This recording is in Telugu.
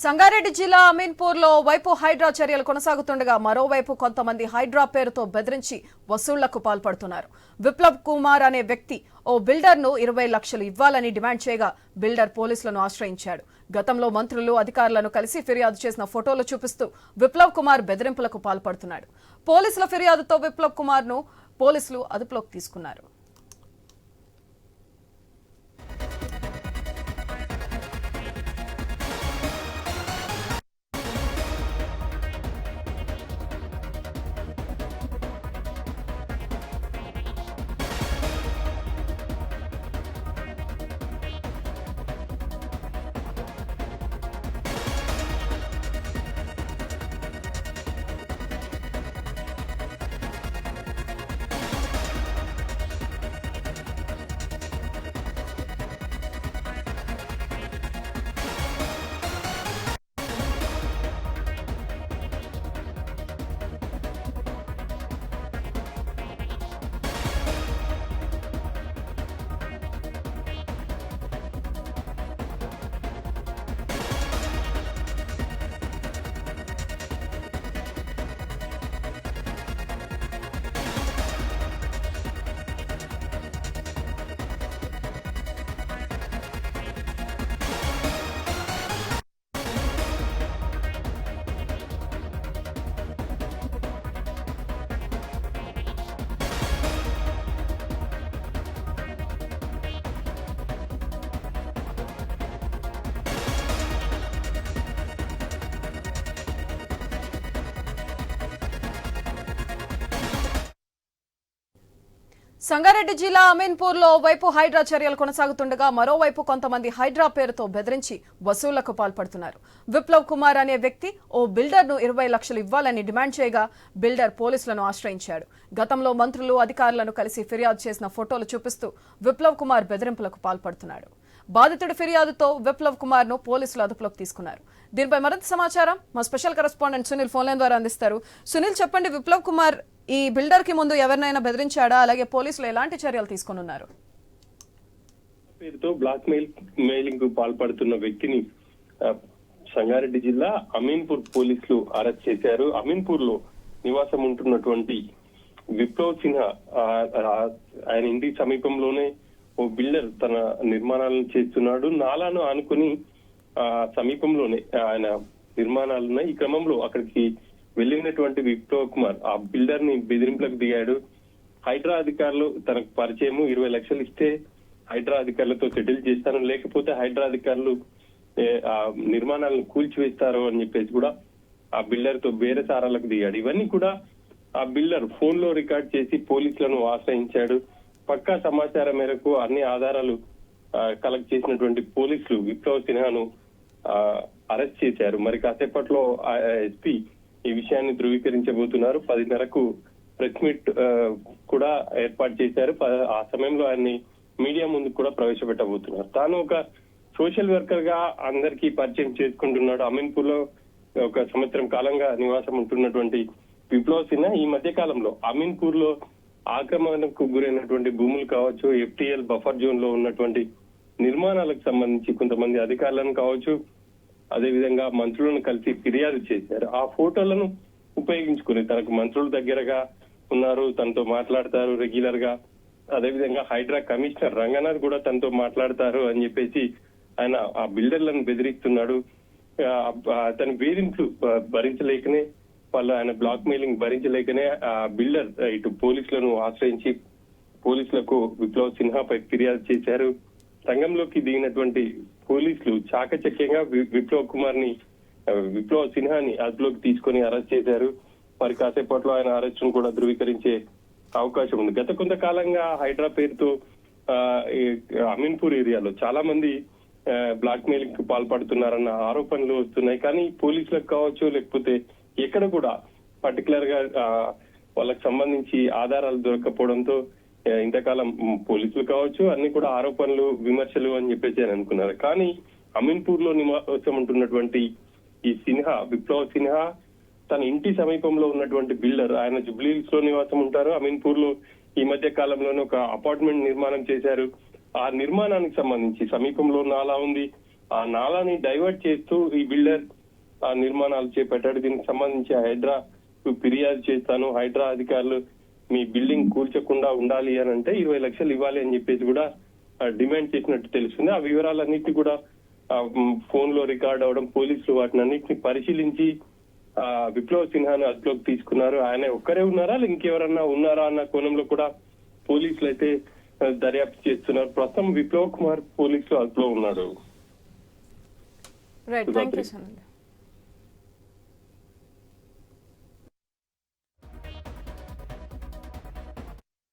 సంగారెడ్డి జిల్లా అమీన్పూర్ లో వైపు హైడ్రా చర్యలు కొనసాగుతుండగా మరోవైపు కొంతమంది హైడ్రా పేరుతో బెదిరించి వసూళ్లకు పాల్పడుతున్నారు. విప్లవ్ కుమార్ అనే వ్యక్తి ఓ బిల్డర్ ను 20 లక్షలు ఇవ్వాలని డిమాండ్ చేయగా బిల్డర్ పోలీసులను ఆశ్రయించాడు. గతంలో మంత్రులు అధికారులను కలిసి ఫిర్యాదు చేసిన ఫోటోలు చూపిస్తూ విప్లవ్ కుమార్ బెదిరింపులకు పాల్పడుతున్నాడు. పోలీసుల ఫిర్యాదుతో విప్లవ్ కుమార్ ను పోలీసులు అదుపులోకి తీసుకున్నారు. సంగారెడ్డి జిల్లా అమీన్పూర్ లో వైపు హైడ్రా చర్యలు కొనసాగుతుండగా మరోవైపు కొంతమంది హైడ్రా పేరుతో బెదిరించి వసూళ్లకు పాల్పడుతున్నారు. విప్లవ్ కుమార్ అనే వ్యక్తి ఓ బిల్డర్ ను 20 లక్షలు ఇవ్వాలని డిమాండ్ చేయగా బిల్డర్ పోలీసులను ఆశ్రయించాడు. గతంలో మంత్రులు అధికారులను కలిసి ఫిర్యాదు చేసిన ఫోటోలు చూపిస్తూ విప్లవ్ కుమార్ బెదిరింపులకు పాల్పడుతున్నాడు. బాధితుడి ఫిర్యాదుతో విప్లవ్ కుమార్ ను పోలీసులు అదుపులోకి తీసుకున్నారు. దీనిపై మరింత సమాచారం మా special correspondent Sunil phone line ద్వారా అందిస్తారు. సునీల్, చెప్పండి, విప్లవ్ కుమార్ ఈ బిల్డర్ కి ముందు ఎవరినైనా బెదిరించాడా? అలాగే పోలీసులు ఎలాంటి చర్యలు తీసుకున్నారు? పేరుతో బ్లాక్ మెయిలింగ్ కు పాల్పడుతున్న వ్యక్తిని సంగారెడ్డి జిల్లా అమీన్పూర్ పోలీసులు అరెస్ట్ చేశారు. అమీన్పూర్ లో నివాసం ఉంటున్నటువంటి విప్లవ్ సిన్హా ఆయన ఇంటి సమీపంలోనే ఓ బిల్డర్ తన నిర్మాణాలను చేస్తున్నాడు. నాలాను ఆనుకుని సమీపంలోనే ఆయన నిర్మాణాలున్నాయి. ఈ క్రమంలో అక్కడికి వెళ్ళినటువంటి విప్లవ్ కుమార్ ఆ బిల్డర్ ని బెదిరింపులకు దిగాడు. హైడ్రా అధికారులు తనకు పరిచయము 20 లక్షలు ఇస్తే హైడ్రా అధికారులతో సెటిల్ చేస్తాను, లేకపోతే హైడ్రా అధికారులు ఆ నిర్మాణాలను కూల్చివేస్తారు అని చెప్పేసి కూడా ఆ బిల్డర్ తో బేరసారాలకు దిగాడు. ఇవన్నీ కూడా ఆ బిల్డర్ ఫోన్ లో రికార్డ్ చేసి పోలీసులను ఆశ్రయించాడు. పక్కా సమాచారం మేరకు అన్ని ఆధారాలు కలెక్ట్ చేసినటువంటి పోలీసులు విప్లవ్ సిన్హాను అరెస్ట్ చేశారు. మరి కాసేపట్లో ఎస్పీ ఈ విషయాన్ని ధృవీకరించబోతున్నారు. 10:30కు ప్రెస్ మీట్ కూడా ఏర్పాటు చేశారు. ఆ సమయంలో ఆయన్ని మీడియా ముందు కూడా ప్రవేశపెట్టబోతున్నారు. తాను ఒక సోషల్ వర్కర్ గా అందరికీ పరిచయం చేసుకుంటున్నాడు. అమీన్పూర్ లో ఒక సంవత్సరం కాలంగా నివాసం ఉంటున్నటువంటి విప్లవ్ సిన్హా ఈ మధ్య కాలంలో అమీన్పూర్ లో ఆక్రమణకు గురైనటువంటి భూములు కావచ్చు, FTL బఫర్ జోన్ లో ఉన్నటువంటి నిర్మాణాలకు సంబంధించి కొంతమంది అధికారులను కావచ్చు, అదేవిధంగా మంత్రులను కలిసి ఫిర్యాదు చేశారు. ఆ ఫోటోలను ఉపయోగించుకుని తనకు మంత్రుల దగ్గరగా ఉన్నారు, తనతో మాట్లాడతారు రెగ్యులర్ గా. అదేవిధంగా హైడ్రా కమిషనర్ రంగనాథ్ కూడా తనతో మాట్లాడతారు అని చెప్పేసి ఆయన ఆ బిల్డర్లను బెదిరిస్తున్నాడు. తన వేధింపులు భరించలేకనే ఆయన బ్లాక్ మెయిలింగ్ భరించలేకనే ఆ బిల్డర్ ఇటు పోలీసులను ఆశ్రయించి పోలీసులకు విప్లవ్ సిన్హాపై ఫిర్యాదు చేశారు. రంగంలోకి దిగినటువంటి పోలీసులు చాకచక్యంగా విప్లవ్ సిన్హాని అదుపులోకి తీసుకొని అరెస్ట్ చేశారు. మరి కాసేపట్లో ఆయన అరెస్టును కూడా ధృవీకరించే అవకాశం ఉంది. గత కొంతకాలంగా హైడ్రా పేరుతో అమీన్పూర్ ఏరియాలో చాలా మంది బ్లాక్ మెయిలింగ్ కు పాల్పడుతున్నారన్న ఆరోపణలు వస్తున్నాయి. కానీ పోలీసులకు కావచ్చు, లేకపోతే ఎక్కడ కూడా పర్టికులర్ గా వాళ్ళకి సంబంధించి ఆధారాలు దొరకపోవడంతో ఇంతకాలం పోలీసులు కావచ్చు అన్ని కూడా ఆరోపణలు, విమర్శలు అని చెప్పేసి అని అనుకున్నారు. కానీ అమీన్పూర్ లో నివాసం ఉంటున్నటువంటి ఈ విప్లవ్ సిన్హా తన ఇంటి సమీపంలో ఉన్నటువంటి బిల్డర్, ఆయన జుబ్లీహిల్స్ లో నివాసం ఉంటారు. అమీన్పూర్ లో ఈ మధ్య కాలంలోనే ఒక అపార్ట్మెంట్ నిర్మాణం చేశారు. ఆ నిర్మాణానికి సంబంధించి సమీపంలో నాలా ఉంది. ఆ నాలాని డైవర్ట్ చేస్తూ ఈ బిల్డర్ ఆ నిర్మాణాలు చేపట్టాడు. దీనికి సంబంధించి హైడ్రా ఫిర్యాదు చేస్తాను, హైడ్రా అధికారులు మీ బిల్డింగ్ కూల్చకుండా ఉండాలి అని అంటే 20 లక్షలు ఇవ్వాలి అని చెప్పేసి కూడా డిమాండ్ చేసినట్టు తెలుస్తుంది. ఆ వివరాలన్నిటి కూడా ఫోన్ లో రికార్డ్ అవడం, పోలీసులు వాటిని అన్నింటినీ పరిశీలించి విప్లవ్ సిన్హాను అదుపులోకి తీసుకున్నారు. ఆయన ఒక్కరే ఉన్నారా ఇంకెవరన్నా ఉన్నారా అన్న కోణంలో కూడా పోలీసులు అయితే దర్యాప్తు చేస్తున్నారు. ప్రస్తుతం విప్లవ్ కుమార్ పోలీసులు అదుపులో ఉన్నారు. Right, thank you.